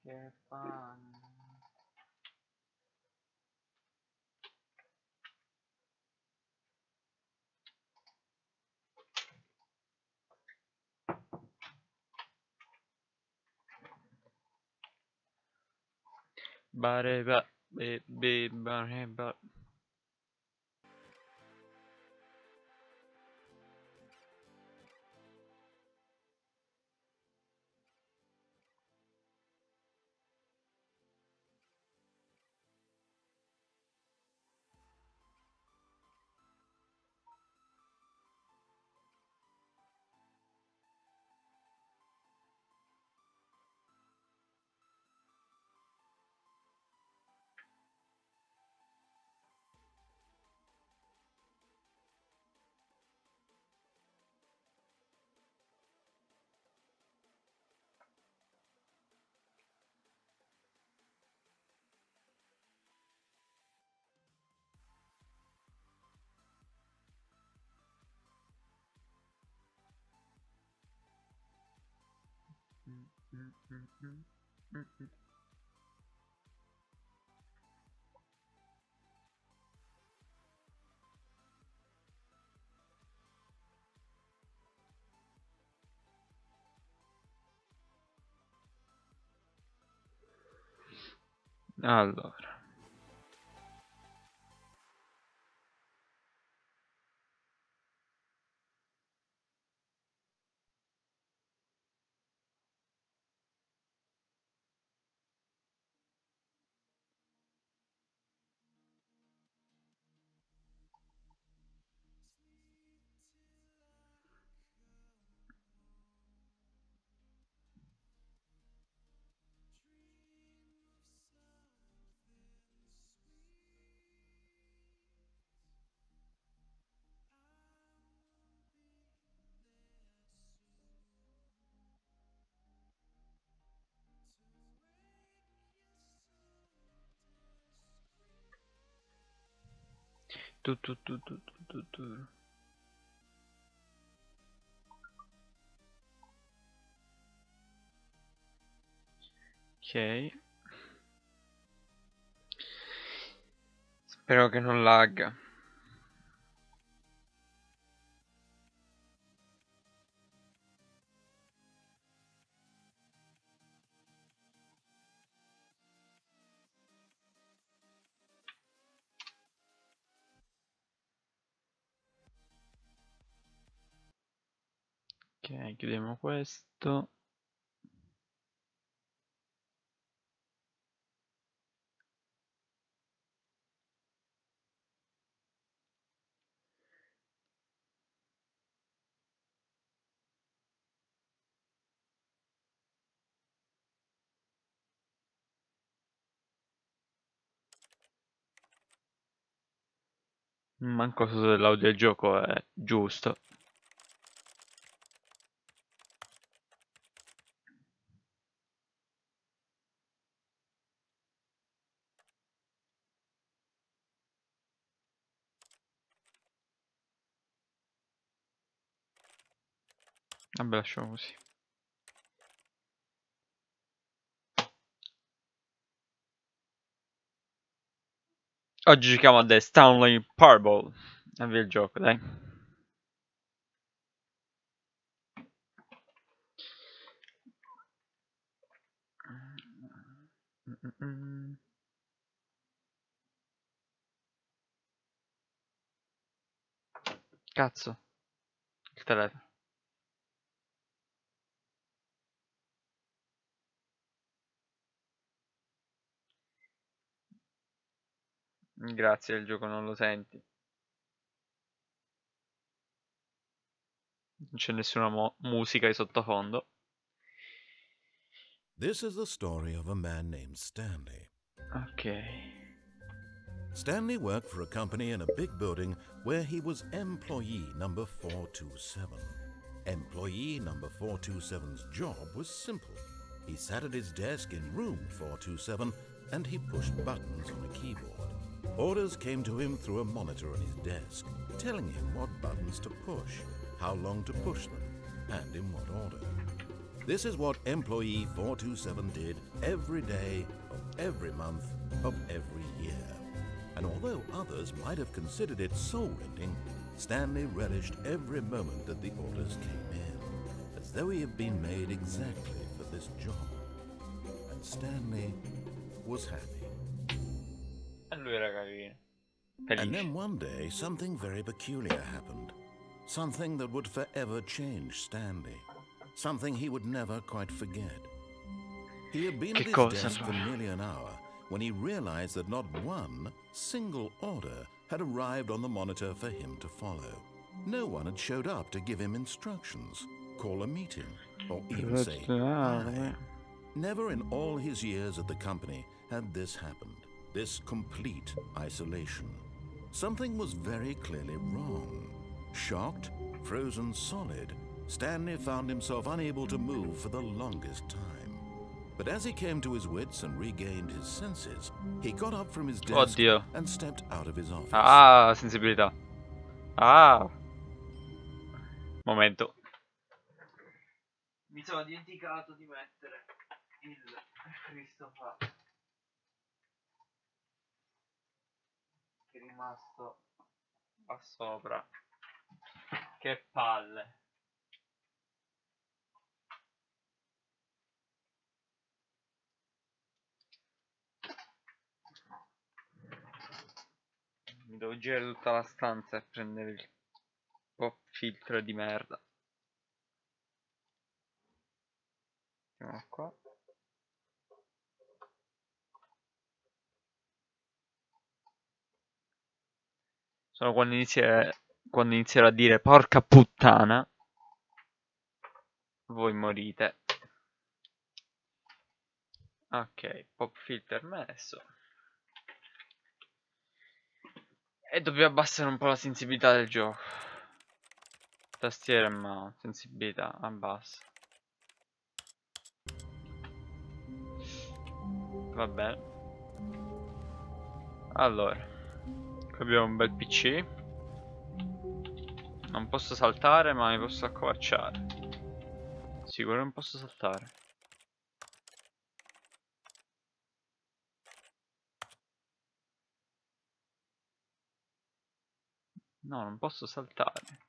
Che fa? Bareba, bareba. Allora. Tu. Ok. Spero che non lagga. Ok, chiudiamo questo. Manco so se l'audio del gioco è giusto. Vabbè, lasciamo così. Oggi giochiamo a The Stanley Parable. Avvia il gioco, dai. Cazzo. Il telefono. Grazie, il gioco non lo senti. Non c'è nessuna musica di sottofondo. This is the story of a man named Stanley. Ok. Stanley worked for a company in a big building where he was employee number 427. Employee number 427's job was simple. He sat at his desk in room 427 and he pushed buttons on a keyboard. Orders came to him through a monitor on his desk, telling him what buttons to push, how long to push them, and in what order. This is what employee 427 did every day of every month of every year. And although others might have considered it soul-rending, Stanley relished every moment that the orders came in, as though he had been made exactly for this job. And Stanley was happy. E lui era carino. And Felice. then one day, something very peculiar happened. Something that would forever change Stanley. Something he would never quite forget. He had been at his desk for nearly an hour when he realized that not one single order had arrived on the monitor for him to follow. No one had showed up to give him instructions, call a meeting, or even say hi. Never in all his years at the company had this happened, this complete isolation. Something was very clearly wrong. Shocked, frozen solid, Stanley found himself unable to move for the longest time. But as he came to his wits and regained his senses, he got up from his desk and stepped out of his office. Ah, sensibilità. Ah. Momento. Mi sono dimenticato di mettere il Cristo fa. Che è rimasto qua sopra. Che palle. Mi devo girare tutta la stanza e prendere il pop filtro di merda. Mettiamo qua. Sono quando inizierò a dire porca puttana, voi morite. Ok, pop filter messo. E dobbiamo abbassare un po' la sensibilità del gioco. Tastiera e mouse, sensibilità, abbassa. Va bene. Allora, qui abbiamo un bel PC. Non posso saltare, ma mi posso accovacciare. Sicuro non posso saltare. No, non posso saltare.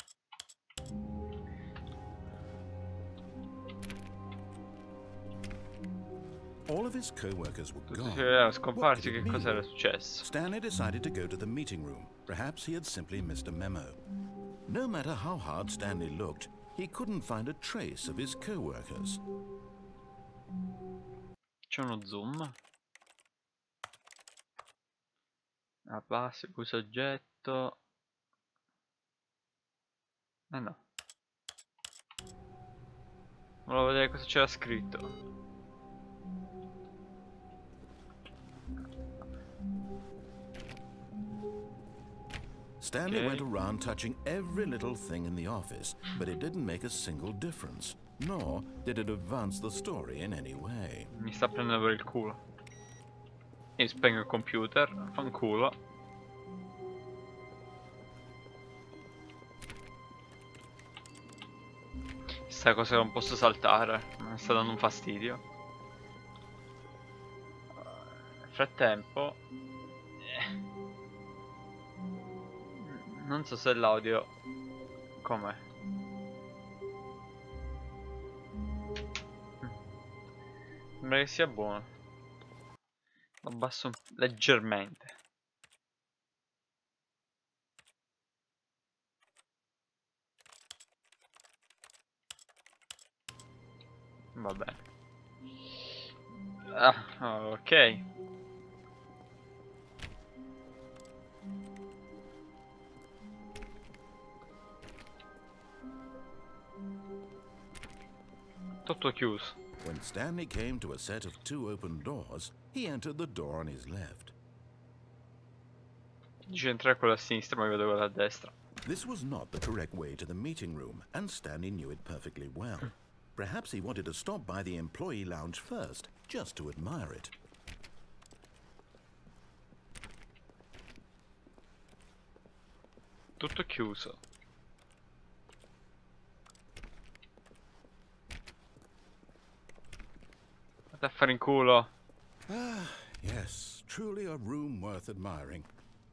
All of his co-workers were Tutti gone. erano What scomparsi, could it che cosa mean? era successo? Stanley decided to go to the meeting room. Perhaps he had simply missed a memo. No matter how hard Stanley looked, he couldn't find a trace of his co-workers. C'è uno zoom. Abbassi, uso oggetto. Eh no. Volevo vedere cosa c'era scritto. Stanley went around touching every little thing in the office, but it didn't make a single difference, nor did it advance the story in any way. Mi sta prendendo per il culo. Io spengo il computer, fanculo. Questa cosa non posso saltare, mi sta dando un fastidio. Nel frattempo non so se l'audio com'è. Sembra che sia buono. Lo abbasso leggermente. Va bene. Ah, ok. Tutto chiuso. When Stanley came to a set of 2 open doors, he entered the door on his left. Dice entrare quello a sinistra, ma vedo quello a destra. This was not the correct way to the meeting room, and Stanley knew it perfectly well. Perhaps he wanted to stop by the employee lounge first, just to admire it. Tutto chiuso. Vado a fare in culo. Ah, yes, truly a room worth admiring.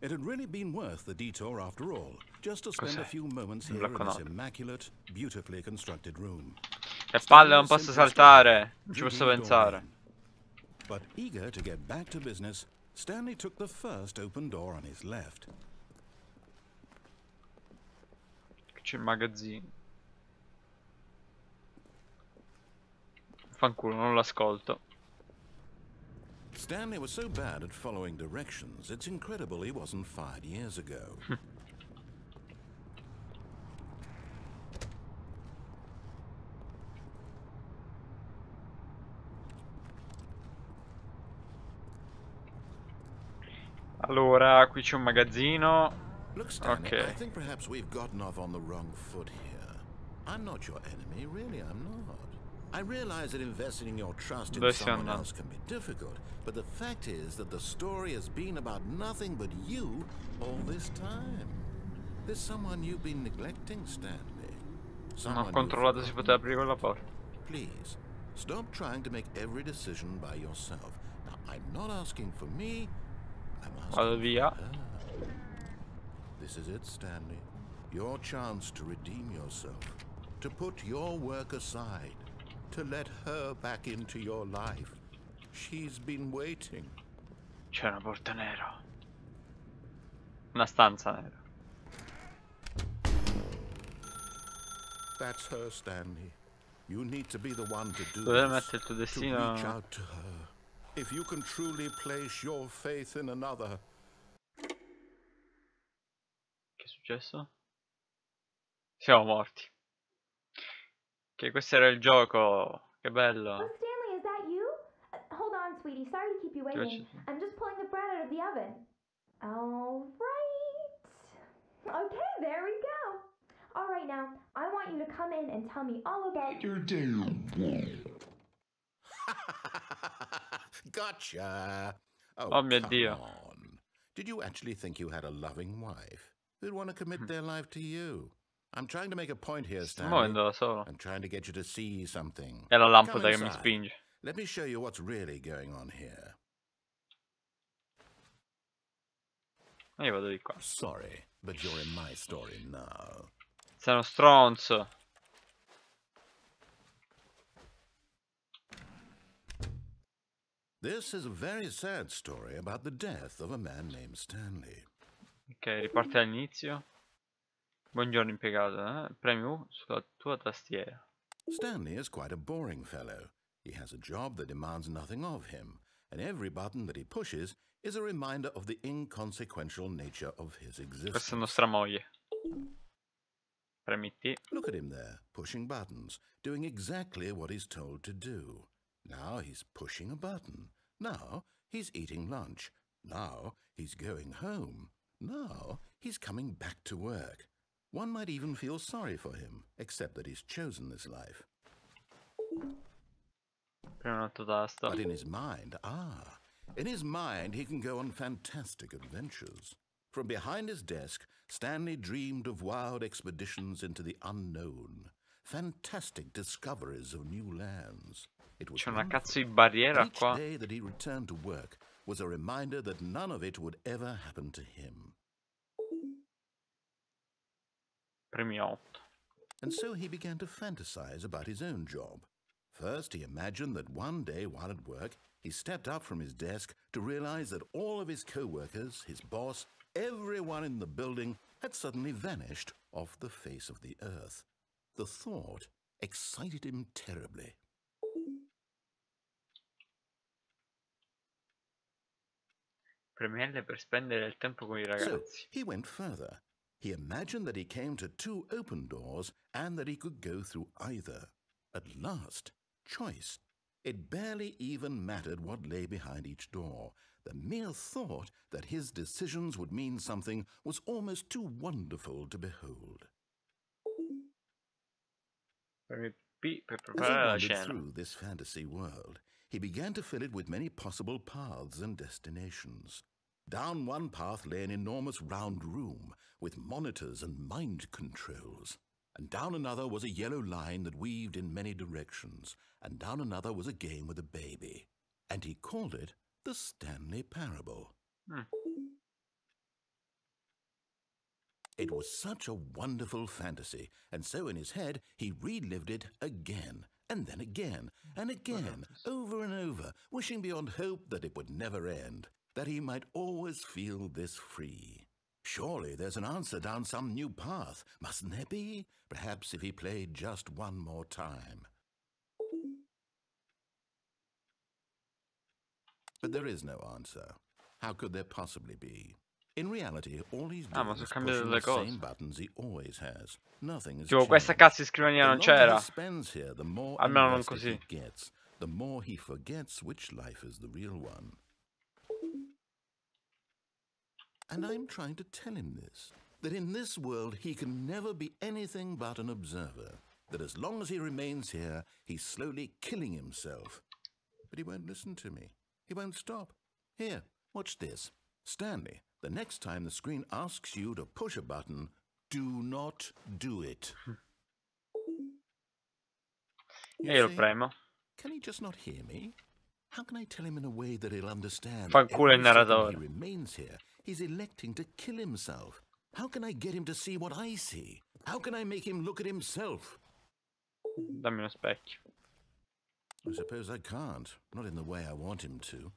It had really been worth the detour after all, just to spend a few moments here in this immaculate, beautifully constructed room. Che palle, non posso saltare. Non ci posso pensare. But eager to get back to business, Stanley took the first open door on his left. C'è il magazzino. Fanculo, non l'ascolto. Stanley was so bad at following directions, it's incredible he wasn't fired years ago. Allora, qui c'è un magazzino. Look, Stanley, I think perhaps we've gotten off on the wrong foot here. I'm not your enemy, really, I'm not. I realize that investing in your trust in someone else can be difficult, but the fact is that the story has been about nothing but you all this time. There's someone you've been neglecting, Stanley. Non ho controllato se poteva aprire quella porta. Please, stop trying to make every decision by yourself. Now, I'm not asking for me, I'm asking Vado via. for her. This is it, Stanley. Your chance to redeem yourself, to put your work aside, to let her back into your life. She's been waiting. C'è una porta nera. Una stanza nera. That's her, Stanley. You need to be the one to do Dove this, mette il tuo to destino? reach out to her. If you can truly place your faith in another. Che è successo? Siamo morti. Che questo era il gioco. Che bello. Oh, Stanley, is that you? Hold on, sweetie. Sorry to keep you waiting. I'm just pulling the bread out of the oven. All right. Okay, there we go. All right, now, I want you to come in and tell me all about your day. Gotcha. Oh mio come Dio. on. Did you actually think you had a loving wife who'd want to commit their life to you? I'm trying to make a point here, Sto Stanley. muovendo da solo. I'm trying to get you to see something. È la lampada che mi inside. spinge. Let me show you what's really going on here. Io vado di qua. Sorry, but you're in my story now. Sei uno stronzo. This is a very sad story about the death of a man named Stanley. Ok, riparte dall'inizio. Buongiorno impiegato, Premi U sulla tua tastiera. Stanley is quite a boring fellow. He has a job that demands nothing of him, and every button that he pushes is a reminder of the inconsequential nature of his existence. Questa è nostra moglie. Premi T. Look at him there, pushing buttons, doing exactly what he's told to do. Now he's pushing a button. Now he's eating lunch. Now he's going home. Now he's coming back to work. One might even feel sorry for him, except that he's chosen this life. Premi un altro tasto. But in his mind, he can go on fantastic adventures. From behind his desk, Stanley dreamed of wild expeditions into the unknown, fantastic discoveries of new lands. It was C'è una wonderful. cazzo di barriera Each qua. day that he returned to work was a reminder that none of it would ever happen to him. Premi 8. And so he began to fantasize about his own job. First, he imagined that one day while at work, he stepped up from his desk to realize that all of his co-workers, his boss, everyone in the building had suddenly vanished off the face of the earth. The thought excited him terribly. Premi L per spendere il tempo con i ragazzi. So he went further. He imagined that he came to two open doors and that he could go through either. At last, choice. It barely even mattered what lay behind each door. The mere thought that his decisions would mean something was almost too wonderful to behold. Premi P per As he preparare la wandered cena. through this fantasy world, he began to fill it with many possible paths and destinations. Down one path lay an enormous round room with monitors and mind controls. And down another was a yellow line that weaved in many directions, and down another was a game with a baby. And he called it the Stanley Parable. It was such a wonderful fantasy, and so in his head he relived it again, and then again, and again, over and over, wishing beyond hope that it would never end, that he might always feel this free. Surely there's an answer down some new path, mustn't there be? Perhaps if he played just one more time. But there is no answer. How could there possibly be? In reality, all he's doing is pushing the same buttons he always has. Nothing has changed. Questa cazzo di scrivania non c'era. Almeno non così. The more he forgets which life is the real one. And I'm trying to tell him this, that in this world he can never be anything but an observer, that as long as he remains here, he's slowly killing himself. But he won't listen to me. He won't stop. Here, watch this. Stanley, the next time the screen asks you to push a button, do not do it. Io lo premo. Can he just not hear me? How can I tell him in a way that he'll understand? Fanculo il narratore. He remains here. He's electing to kill himself. How can I get him to see what I see? How can I make him look at himself? Dammi uno specchio. I suppose I can't. Not in the way I want him to.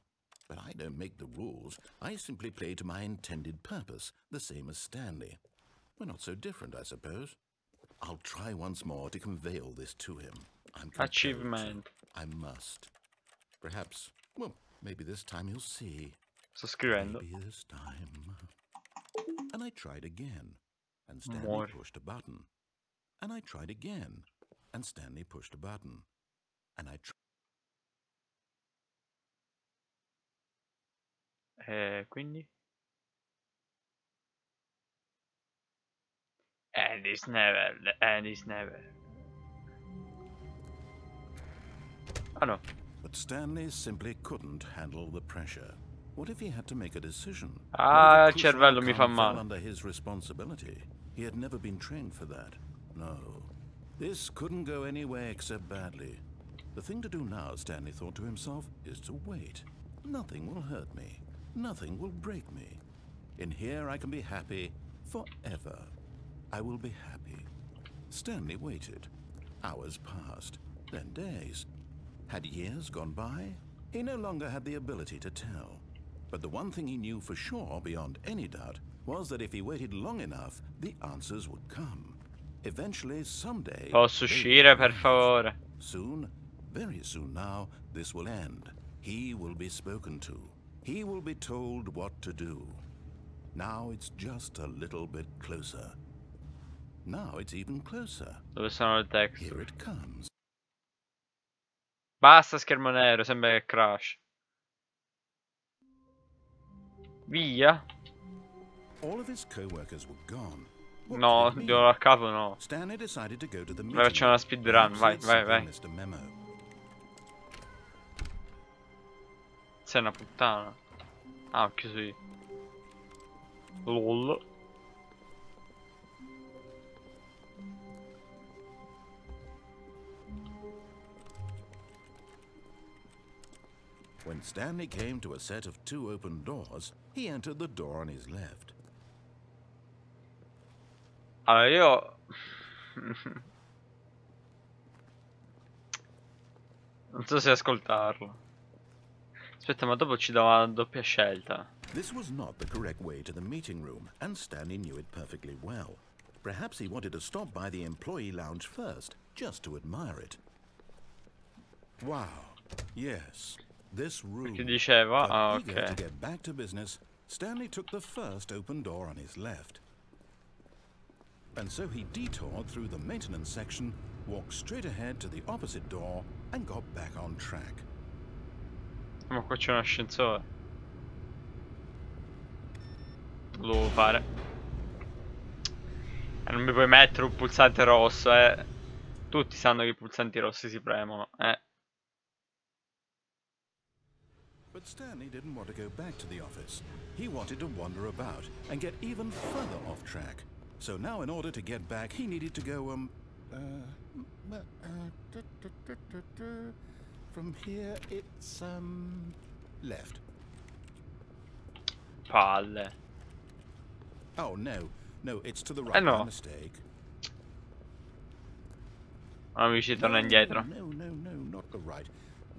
But I don't make the rules. I simply play to my intended purpose, the same as Stanley. We're not so different, I suppose. I'll try once more to convey all this to him. I'm Achievement. I must. Perhaps, well, maybe this time he'll see. Sto scrivendo. Maybe this time. And I tried again, and Stanley pushed a button. And I tried again, and Stanley pushed a button. And I tried. Quindi? And it's never. Oh no. But Stanley simply couldn't handle the pressure. What if he had to make a decision? Ah, il cervello mi fa male. Under his responsibility. He had never been trained for that. No. This couldn't go any way except badly. The thing to do now, Stanley thought to himself, is to wait. Nothing will hurt me. Nothing will break me. In here I can be happy forever. I will be happy. Stanley waited. Hours passed, then days. Had years gone by? He no longer had the ability to tell. But the one thing he knew for sure, beyond any doubt, was that if he waited long enough, the answers would come. Eventually, someday... Posso uscire, per favore? Soon, very soon now, this will end. He will be spoken to. He will be told what to do. Now it's just a little bit closer. Now it's even closer. Dove sono le text? Here it comes. Basta schermo nero, sembra che crash. Via. All of his co-workers were gone. No, devo a capo no. Stanley decided to go to the meeting. Facciamo una speedrun, vai. Sei una puttana. Ah, ho chiuso io. LOL. When Stanley came to a set of 2 open doors, he entered the door on his left. Allora io... non so se ascoltarlo. Aspetta, ma dopo ci dà una doppia scelta. This was not the correct way to the meeting room, and Stanley knew it perfectly well. Perhaps he wanted to stop by the employee lounge first, just to admire it. Wow, yes, this room. Perché diceva, ah, eager to ok. get back to business, Stanley took the first open door on his left. And so he detoured through the maintenance section, walked straight ahead to the opposite door, and got back on track. Ma qua c'è un ascensore. Lo devo fare. E non mi puoi mettere un pulsante rosso, eh. Tutti sanno che i pulsanti rossi si premono, eh. But Stanley didn't want to go back to the office. He wanted to wander about and get even further off track. So now in order to get back, he needed to go, from here it's, left. Palle. Oh, no. No, it's to the right. No. My mistake. Mi ci torna indietro. No, not the right.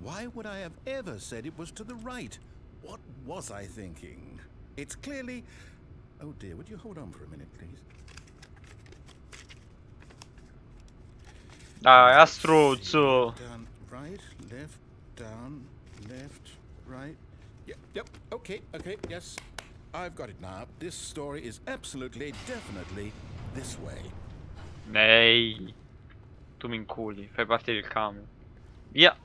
Why would I have ever said it was to the right? What was I thinking? It's clearly... Oh dear, would you hold on for a minute, please? Dai, astruzzo. Down, right, down, left, right. Yep, okay, yes. I've got it now. This story is absolutely, definitely this way. Ehi. Tu mi inculi, fai partire il camion. Via.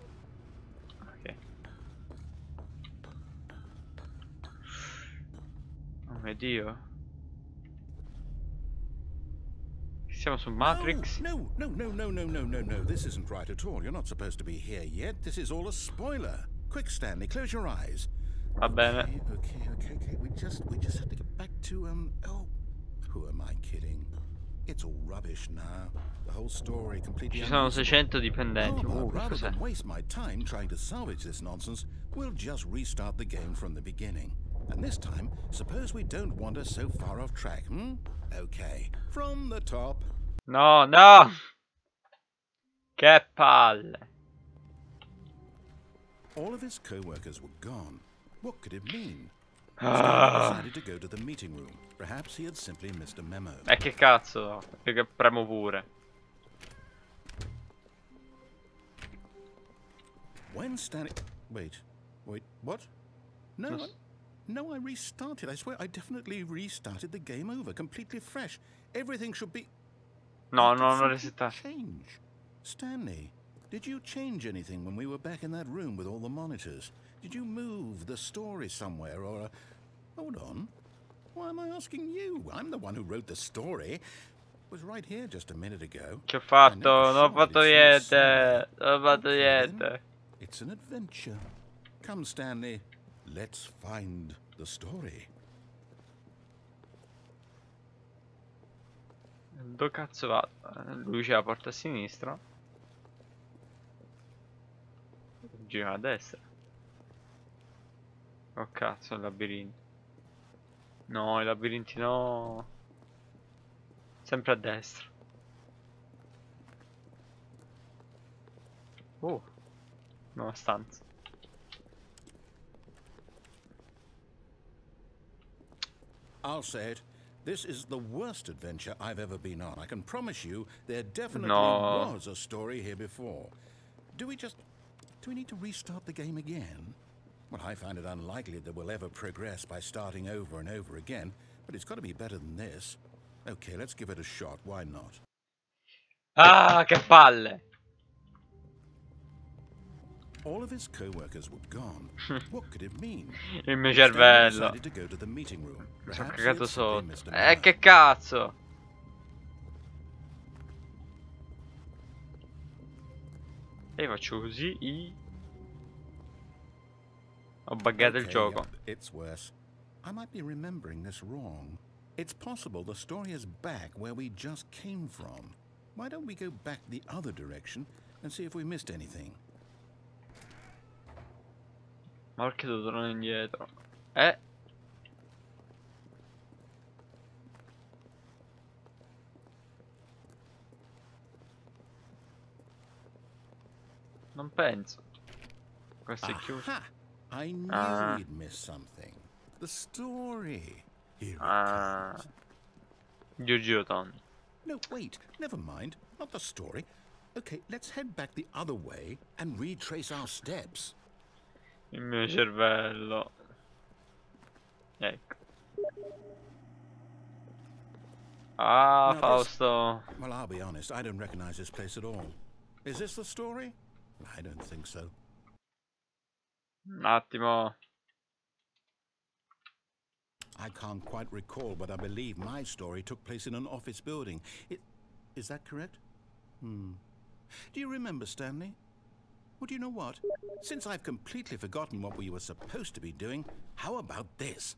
Ok. Oh mio Dio. Siamo su Matrix? No. This isn't right at all. You're not supposed to be here yet. This is all a spoiler. Quick, Stanley, close your eyes. Va bene. Okay. We just have to get back to, oh, who am I kidding? It's all rubbish now. The whole story completely... Ci sono 600 dipendenti. Rather than waste my time trying to salvage this nonsense, we'll just restart the game from the beginning. And this time, suppose we don't wander so far off track, Okay, from the top. No! Che palle. All of his co-workers were gone. What could it mean? Stanley decided to go to the meeting room. Perhaps he had simply missed a memo. Che cazzo? Che premo pure. When Stanley... Wait, what? No, I restarted. I swear, I definitely restarted the game over, completely fresh. Everything should be... No, non resettare. Change. Stanley, did you change anything when we were back in that room with all the monitors? Did you move the story somewhere or... Hold on. Why am I asking you? I'm the one who wrote the story. It was right here just a minute ago. Che ho fatto? Non ho fatto niente. Non ho fatto niente. It's an adventure. Come, Stanley. Let's find the story. Dove cazzo va? Lui c'è la porta a sinistra. Gira a destra. Oh cazzo, il labirinto. No, i labirinti no. Sempre a destra. Nuova stanza. I'll say it. This is the worst adventure I've ever been on. I can promise you there definitely was a story here before. Do we need to restart the game again? Well, I find it unlikely that we'll ever progress by starting over and over again, but it's got to be better than this. Okay, let's give it a shot. Why not? Ah, che palle! All of his co-workers were gone. What could it mean? Il mio cervello. To go to the meeting room. Mi sono cagato sotto. Che cazzo? E faccio così. Ho buggato il gioco. It's worse. I might be remembering this wrong. It's possible the story is back where we just came from. Why don't we go back the other direction and see if we missed anything? Ma perché devo tornare indietro? Non penso. Questo è chiuso. I knew we'd miss something. The story. Here it comes. Giugiuton. No, wait. Never mind. Not the story. Okay, let's head back the other way and retrace our steps. Il mio cervello. Ecco. Ah, Fausto. Well, I'll be honest. I don't recognize this place at all. Is this the story? I don't think so. Un attimo. I can't quite recall, but I believe my story took place in an office building. Is that correct? Do you remember, Stanley? Well, do you know what? Since I've completely forgotten what we were supposed to be doing, how about this?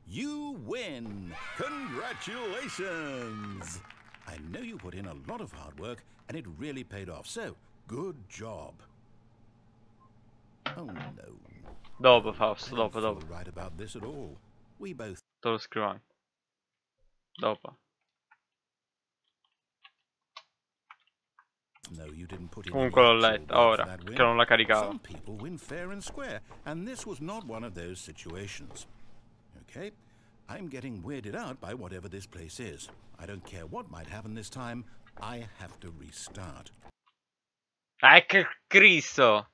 You win! Congratulations! I know you put in a lot of hard work and it really paid off, so good job. Oh no. Dopo Fausto, I don't dopo, feel dopo. right about this at all. We both... Te lo scrivo anche. Dopo. No, you didn't put in Comunque l'ho any actual letta work ora, for that perché win. non la caricavo. Some people win fair and square, and this was not one of those situations. Okay? I'm getting weirded out by whatever this place is. I don't care what might happen this time. I have to restart. Che Cristo!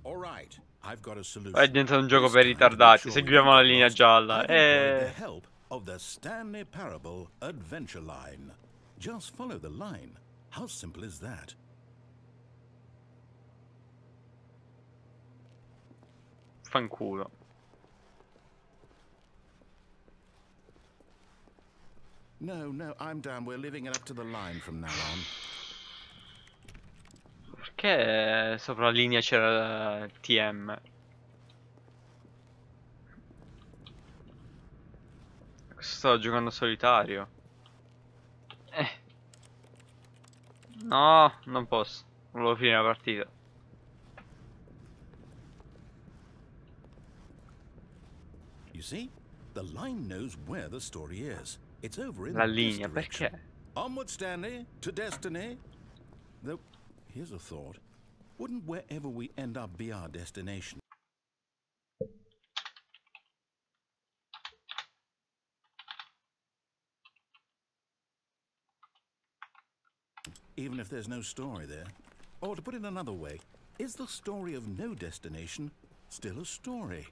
All right, I've got a solution. È diventato un gioco This per time, to make ritardati. sure we Seguiamo don't la get linea lost, gialla. I've employed the help of the Stanley Parable Adventure Line. Just follow the line. How simple is that? Fanculo. No, no, I'm down. We're leaving it up to the line from now on. Perché sopra la linea c'era TM? Stavo giocando solitario. No, non posso. Volevo finire la partita. You see? The line knows where the story is. It's over in La this linea, direction. perché? Onward, Stanley, to destiny. Though, here's a thought. Wouldn't wherever we end up be our destination? Even if there's no story there. Or to put it another way, is the story of no destination still a story?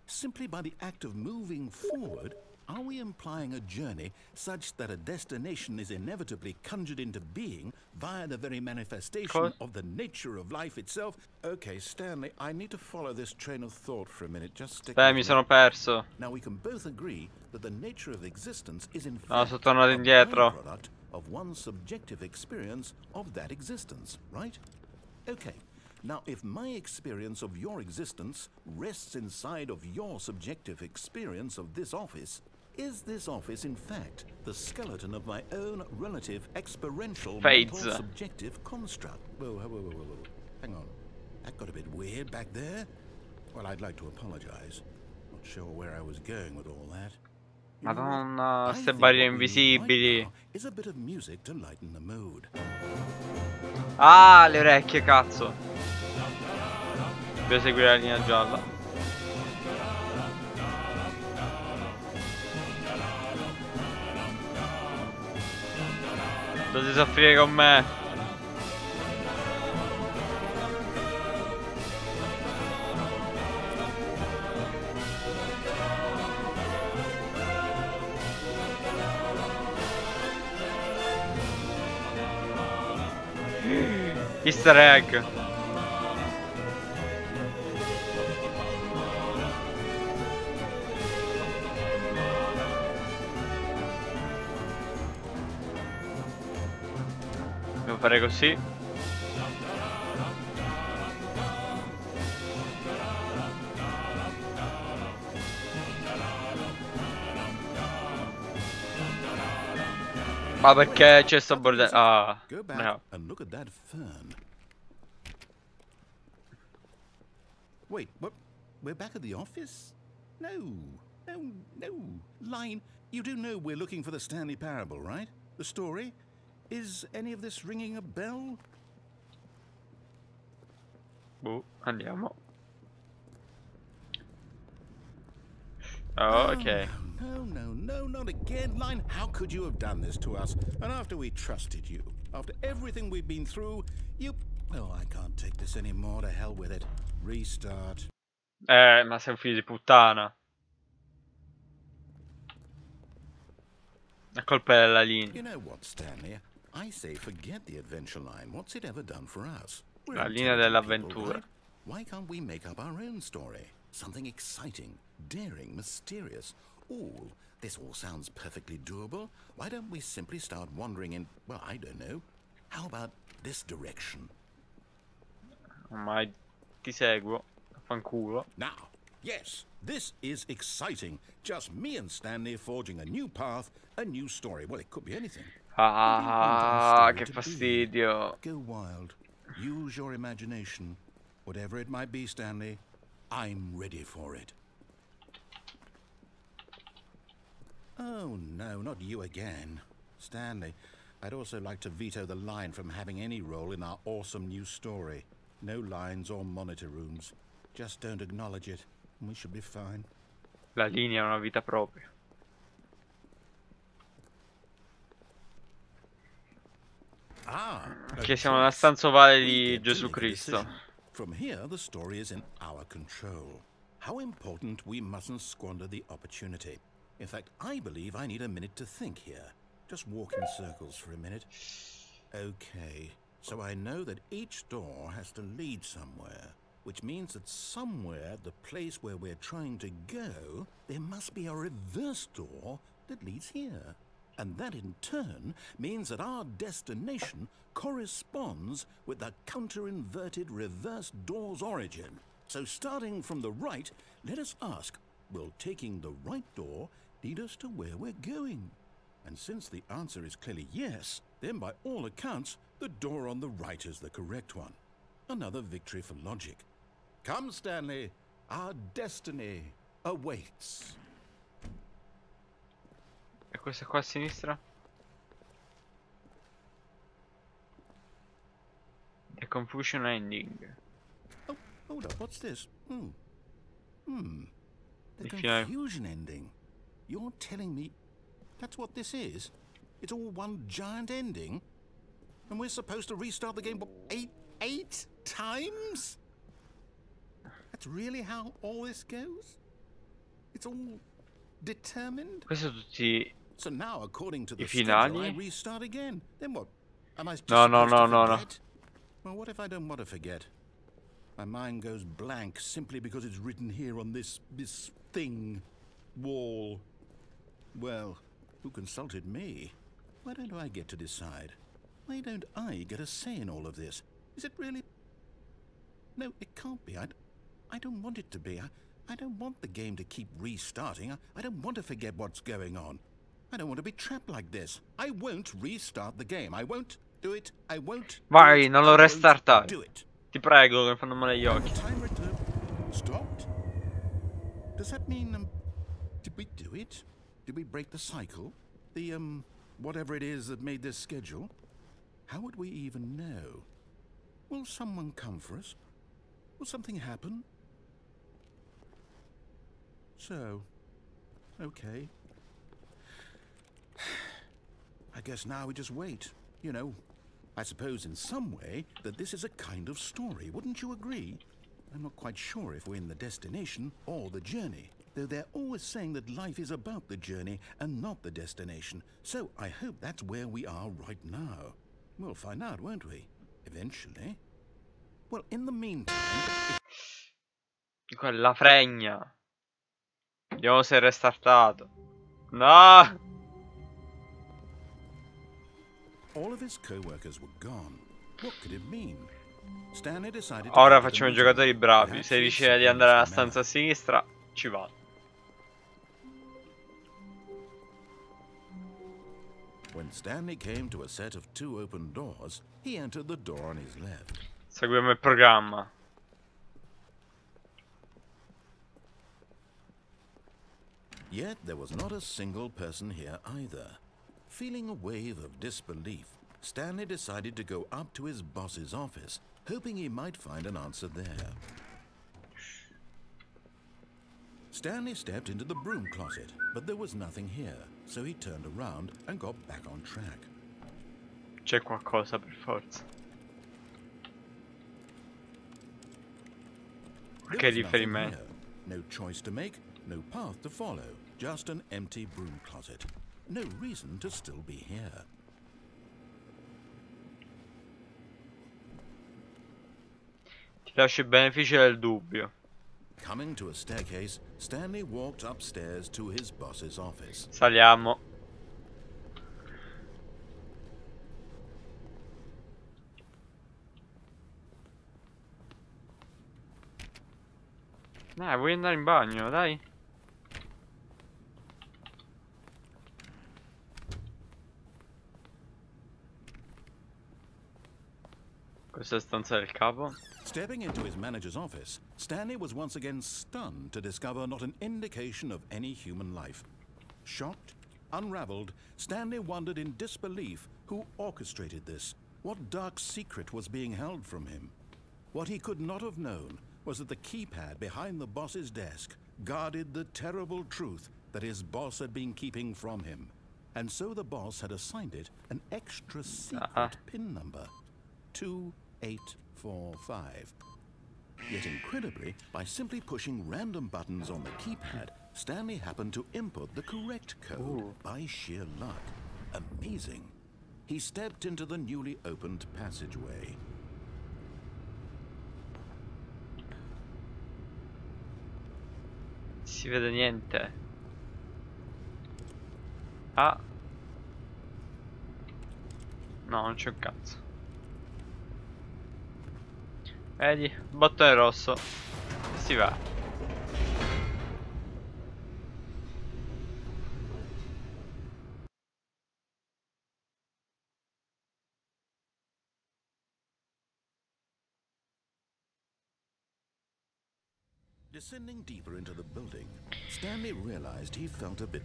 Simply by the act of moving forward, are we implying a journey such that a destination is inevitably conjured into being via the very manifestation of the nature of life itself? Okay, Stanley, I need to follow this train of thought for a minute. Just stick Beh, with mi me. sono perso. Now we can both agree that the nature of existence is in No, fact sono tornato a indietro. byproduct of one's subjective experience of that existence, right? Okay. Now, if my experience of your existence rests inside of your subjective experience of this office, is this office, in fact, the skeleton of my own relative experiential mental subjective construct? Whoa, whoa, whoa, whoa, whoa. Hang on. That got a bit weird back there. Well, I'd like to apologize. Not sure where I was going with all that. You know what? Madonna, I ste think barriere what we need right invisibili. now is a bit of music to lighten the mood. Ah, le orecchie, cazzo. Devo seguire la linea gialla. Dovete soffrire con me. Easter egg. Devo fare così. Ma perché c'è sto bordello? Ah, Go back no. and look at that fern. Wait, what? We're back at the office? No, no, no. Line, you do know we're looking for the Stanley Parable, right? The story? Is any of this ringing a bell? Andiamo. Oh, ok. No, no, no, not again. Line, how could you have done this to us? And after we trusted you, after everything we've been through, you... Oh, I can't take this anymore. To hell with it. Restart. Ma sei un figlio di puttana. La colpa è della linea. You know what, Stanley? I say forget the adventure line. What's it ever done for us? We're La linea intelligent people, dell'avventura. right? Why can't we make up our own story? Something exciting, daring, mysterious. Ooh, this all sounds perfectly doable. Why don't we simply start wandering in, well, I don't know. How about this direction? Ma ti seguo. Fanculo. Now, Yes, this is exciting. Just me and Stanley forging a new path, a new story. Well, it could be anything. Ah, che fastidio. Go wild. Use your imagination. Whatever it might be, Stanley, I'm ready for it. Oh, no, not you again. Stanley, I'd also like to veto the line from having any role in our awesome new story. No lines or monitor rooms. Just don't acknowledge it, and we should be fine. La linea ha una vita propria. Che siamo nella stanza ovale di Gesù Cristo. From here, the story is in our control. How important we mustn't squander the opportunity. In fact, I believe I need a minute to think here. Just walk in circles for a minute. Okay, so I know that each door has to lead somewhere, which means that somewhere, the place where we're trying to go, there must be a reverse door that leads here. And that in turn means that our destination corresponds with the counter-inverted reverse door's origin. So starting from the right, let us ask, will taking the right door lead us to where we're going? And since the answer is clearly yes, then by all accounts, the door on the right is the correct one. Another victory for logic. Come, Stanley, our destiny awaits. E questa qua a sinistra? The confusion ending. Oh, hold up, what's this? The If you confusion ending. You're telling me that's what this is? It's all one giant ending? And we're supposed to restart the game, what, eight times? That's really how all this goes? It's all determined? Questi sono tutti So now, according to the I schedule, finali? I restart again. Then what? Am I just No, no, supposed no, to no, no. forget? Well, what if I don't want to forget? My mind goes blank simply because it's written here on this thing, wall. Well, who consulted me? Why don't I get to decide? Why don't I get a say in all of this? Is it really? No, it can't be. I don't want it to be. I don't want the game to keep restarting. I don't want to forget what's going on. I don't want to be trapped like this. I won't restart the game. I won't do it. I won't. Vai, non lo I won't restartare. do it. Ti prego, che mi fanno male gli The occhi. timer stopped? Does that mean, did we do it? Did we break the cycle? The, whatever it is that made this schedule? How would we even know? Will someone come for us? Will something happen? So, okay. I guess now we just wait. You know, I suppose in some way that this is a kind of story, wouldn't you agree? I'm not quite sure if we're in the destination or the journey, though they're always saying that life is about the journey and not the destination. So I hope that's where we are right now. We'll find out, won't we? Eventually. Well, in the meantime... Quella fregna. Vediamo se è restartato. No! All of his co-workers were gone. What could it mean? Stanley decided to Ora go to the facciamo i meeting. giocatori bravi. Perhaps Se he'd riesce di surprise andare alla the stanza a man. sinistra, ci vado. When Stanley came to a set of 2 open doors, he entered the door on his left. Seguiamo il programma. Yet there was not a single person here either. Feeling a wave of disbelief, Stanley decided to go up to his boss's office, hoping he might find an answer there. Stanley stepped into the broom closet, but there was nothing here, so he turned around and got back on track. C'è qualcosa per forza. Che There was nothing riferimento. here. No choice to make, no path to follow, just an empty broom closet. No reason to still be here. Ti lascio il beneficio del dubbio. Coming to a staircase, Stanley walked upstairs to his boss's office. Saliamo. Vuoi andare in bagno, dai? Questa è la stanza del capo. Stepping into his manager's office, Stanley was once again stunned to discover not an indication of any human life. Shocked, unraveled, Stanley wondered in disbelief who orchestrated this. What dark secret was being held from him? What he could not have known was that the keypad behind the boss's desk guarded the terrible truth that his boss had been keeping from him. And so the boss had assigned it an extra secret PIN number. 2845. Yet incredibly, by simply pushing random buttons on the keypad, Stanley happened to input the correct code by sheer luck. Amazing. He stepped into the newly opened passageway. Si vede niente. Ah. No, non c'è un cazzo. Vedi, bottone rosso. Si va. Descending deeper into the building, Stanley realized he felt a bit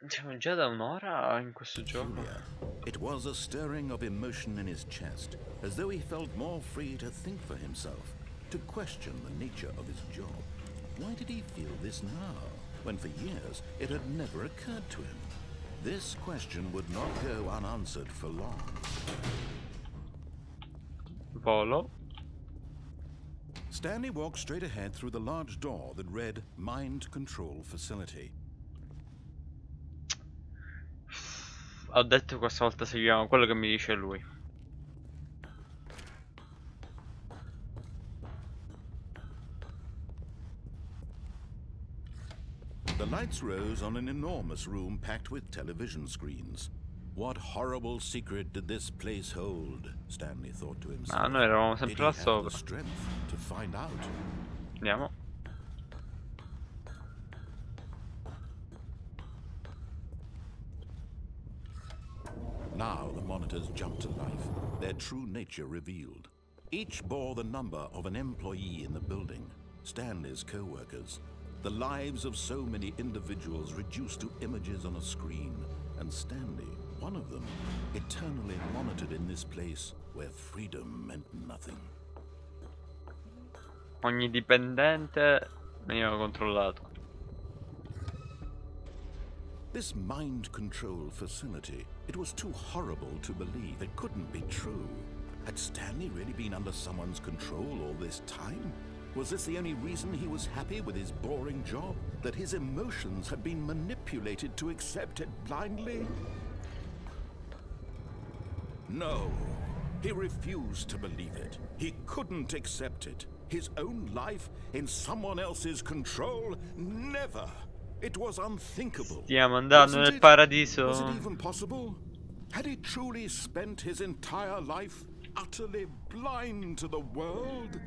Siamo già da un'ora in questo gioco. peculiar. It was a stirring of emotion in his chest, as though he felt more free to think for himself, to question the nature of his job. Why did he feel this now, when for years it had never occurred to him? This question would not go unanswered for long. Volo. Stanley walked straight ahead through the large door that read Mind Control Facility. Ho detto che questa volta seguiamo quello che mi dice lui. The lights rose on an enormous room packed with television screens. What horrible secret did this place hold? Stanley thought to himself. Ah, noi eravamo Did sempre he là have sopra. the strength to find out? Andiamo. Now the monitors jumped to life, their true nature revealed. Each bore the number of an employee in the building, Stanley's co-workers. The lives of so many individuals reduced to images on a screen, and Stanley, one of them, eternally monitored in this place where freedom meant nothing. Ogni dipendente veniva controllato. This mind control facility, it was too horrible to believe. It couldn't be true. Had Stanley really been under someone's control all this time? Was this the only reason he was happy with his boring job? That his emotions had been manipulated to accept it blindly? No, he refused to believe it. He couldn't accept it. His own life in someone else's control? Never! It was unthinkable. Stiamo andando Wasn't nel it? paradiso. Was it even possible? Had he truly spent his entire life utterly blind to the world?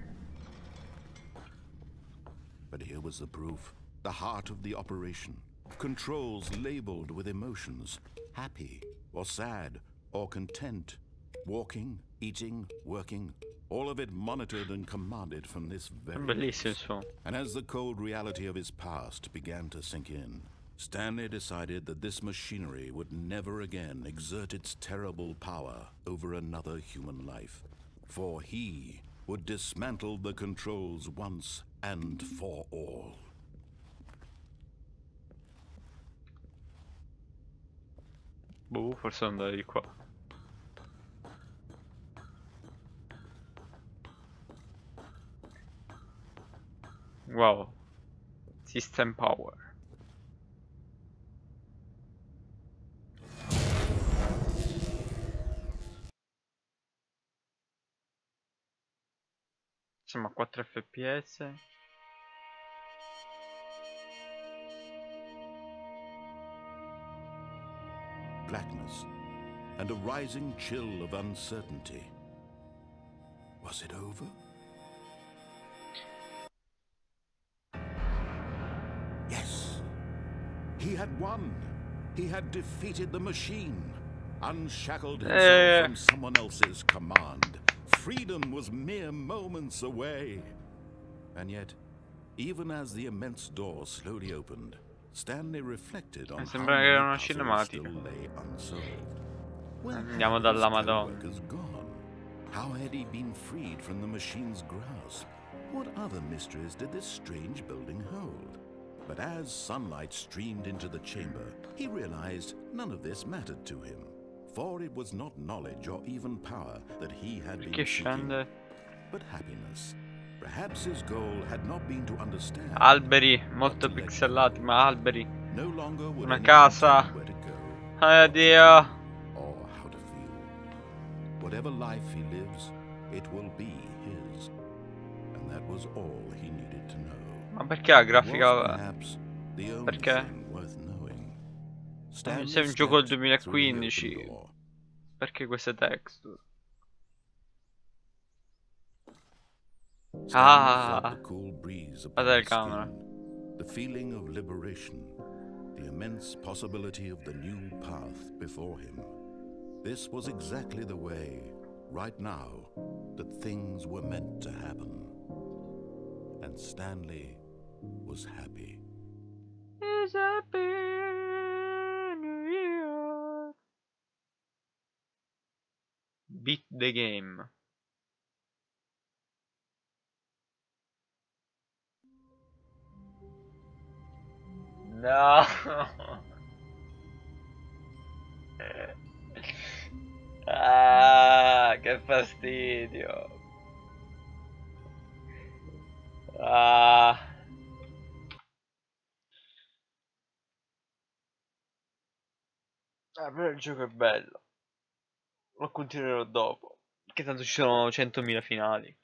But here was the proof. The heart of the operation. Controls labeled with emotions. Happy, or sad, or content. Walking, eating, working. All of it monitored and commanded from this very Bellissimo il place. suono. And as the cold reality of his past began to sink in, Stanley decided that this machinery would never again exert its terrible power over another human life. For he would dismantle the controls once and for all. Boh, forse andare di qua. Wow. System power. Siamo a 4 fps. Blackness and a rising chill of uncertainty. Was it over? He had won. He had defeated the machine, unshackled himself from someone else's command. Freedom was mere moments away. And yet, even as the immense door slowly opened, Stanley reflected on how many puzzles still lay unsolved. Where had his co-workers gone? How had he been freed from the machine's grasp? What other mysteries did this strange building hold? But as sunlight streamed into the chamber, he realized none of this mattered to him, for it was not knowledge or even power that he had been seeking, but happiness. Perhaps his goal had not been to understand. Alberi, molto pixelati, ma alberi. No longer would Una casa. where to go, Addio. or how to feel. Whatever life he lives, it will be his. And that was all he needed to know. Ma perché la grafica? Perché? Sei un gioco del 2015. Perché queste texture? Ah, la telecamera. The feeling of liberation, the immense possibility of the new path before him. This was exactly the way, right now, that things were meant to happen. And Stanley was happy. He's happy in New York. Beat the game. No. Ah, che fastidio. Ah. Però il gioco è bello. Lo continuerò dopo. Che tanto ci sono 100.000 finali.